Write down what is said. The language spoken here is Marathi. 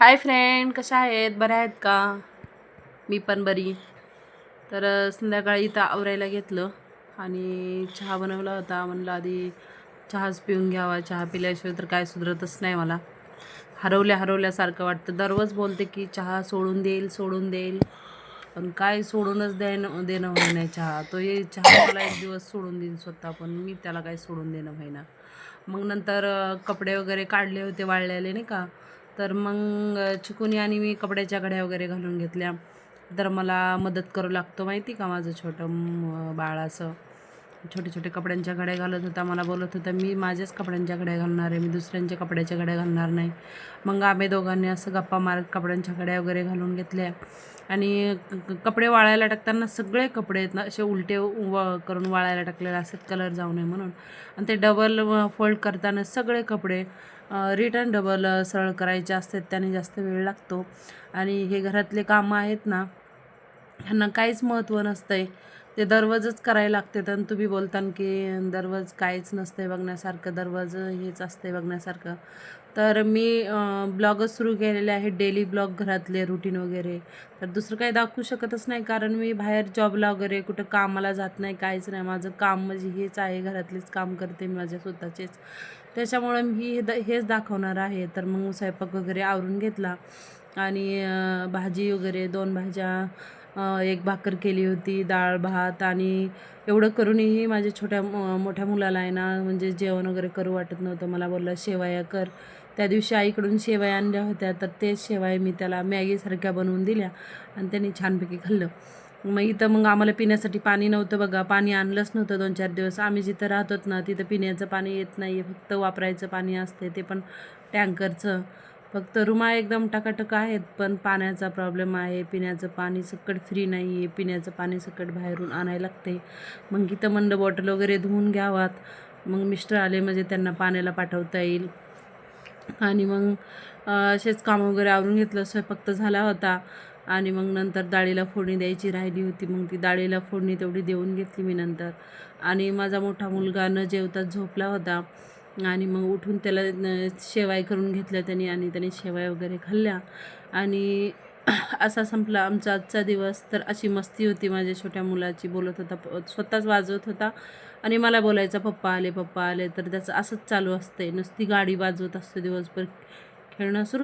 हाय फ्रेंड, कशा आहेत? बऱ्या आहेत का? मी पण बरी. तर संध्याकाळी इथं आवरायला घेतलं आणि चहा बनवला होता. म्हणलं आधी चहाच पिऊन घ्यावा. चहा पिल्याशिवाय तर काय सुधरतच नाही मला. हरवल्यासारखं वाटतं. दररोज बोलते की चहा सोडून देईल. पण काय सोडूनच देणं होई नाही चहा. तो ये चहा मला एक दिवस सोडून देईन स्वतः, पण मी त्याला काही सोडून देणं होईना. मग नंतर कपडे वगैरे काढले होते वाळलेले नाही का, तर मग चिकूनी आणि मी कपड्याच्या घड्या वगैरे घालून घेतल्या. तर मला मदत करू लागतो माहिती का, माझं छोटं बाळ असं छोटे छोटे कपड्यांच्या घड्या घालत होता. मला बोलत होता मी माझ्याच कपड्यांच्या घड्या घालणार आहे, मी दुसऱ्यांच्या कपड्याच्या घड्या घालणार नाही. मग आम्ही दोघांनी असं गप्पा मारत कपड्यांच्या घड्या वगैरे घालून घेतल्या. आणि कपडे वाळायला टाकताना सगळे कपडे आहेत ना असे उलटे करून वाळायला टाकलेले असतात कलर जाऊ नये म्हणून. आणि ते डबल फोल्ड करताना सगळे कपडे रिटर्न डबल सरळ करायचे असतात, त्याने जास्त वेळ लागतो. आणि हे घरातले कामं आहेत ना, ह्यांना काहीच महत्त्व नसतं आहे, ते दररोजच करायला लागतात. आणि तुम्ही बोलतान की दररोज काहीच नसतं आहे बघण्यासारखं, दररोज हेच असतं आहे बघण्यासारखं. तर मी ब्लॉगच सुरू केलेले आहे, डेली ब्लॉग, घरातले रुटीन वगैरे. तर दुसरं काही दाखवू शकतच नाही, कारण मी बाहेर जॉबला वगैरे कुठं कामाला जात नाही, काहीच नाही. माझं काम म्हणजे हेच आहे, घरातलेच काम करते मी माझ्या स्वतःचेच. त्याच्यामुळे मी हेच दाखवणार आहे. तर मग स्वयंपाक वगैरे आवरून घेतला आणि भाजी वगैरे 2 भाज्या, एक भाकर केली होती, डाळ भात. आणि एवढं करूनही माझ्या मोठ्या मुलाला आहे ना, म्हणजे जेवण वगैरे करू वाटत नव्हतं. मला बोलला शेवया कर. त्या दिवशी आईकडून शेवया आणल्या होत्या, तर तेच शेवया मी त्याला मॅगीसारख्या बनवून दिल्या आणि त्यांनी छानपैकी खाल्लं. मग आम्हाला पिण्यासाठी पाणी नव्हतं बघा, पाणी आणलंच नव्हतं 2-4 दिवस. आम्ही जिथं राहतोत ना, तिथं पिण्याचं पाणी येत नाही आहे, फक्त वापरायचं पाणी असते, ते पण टँकरचं. फक्त रूमा एकदम टकाटक आहेत, पण पाण्याचा प्रॉब्लेम आहे. पिण्याचं पाणी सकट फ्री नाही आहे, पिण्याचं पाणी सकट बाहेरून आणायला लागते. मग इथं म्हणलं बॉटल वगैरे धुवून घ्यावात. मग मिस्टर आले म्हणजे त्यांना पाण्याला पाठवता येईल. आणि मग असेच कामं वगैरे आवरून घेतलं. स्वयंपाक तर झाला होता आणि मग नंतर डाळीला फोडणी द्यायची राहिली होती. मग ती डाळीला फोडणी तेवढी देऊन घेतली मी नंतर. आणि माझा मोठा मुलगा न जेवताच झोपला होता आणि मग उठून त्याला शेवाय करून घेतल्या त्यांनी आणि त्याने शेवाय वगैरे खाल्ल्या. आणि असा संपला आमचा आजचा दिवस. तर अशी मस्ती होती माझ्या छोट्या मुलाची. बोलत होता, स्वतःच वाजवत होता आणि मला बोलायचा पप्पा आले पप्पा आले. तर त्याचं असंच चालू असते, नुसती गाडी वाजवत असते दिवसभर, खेळणं सुरू.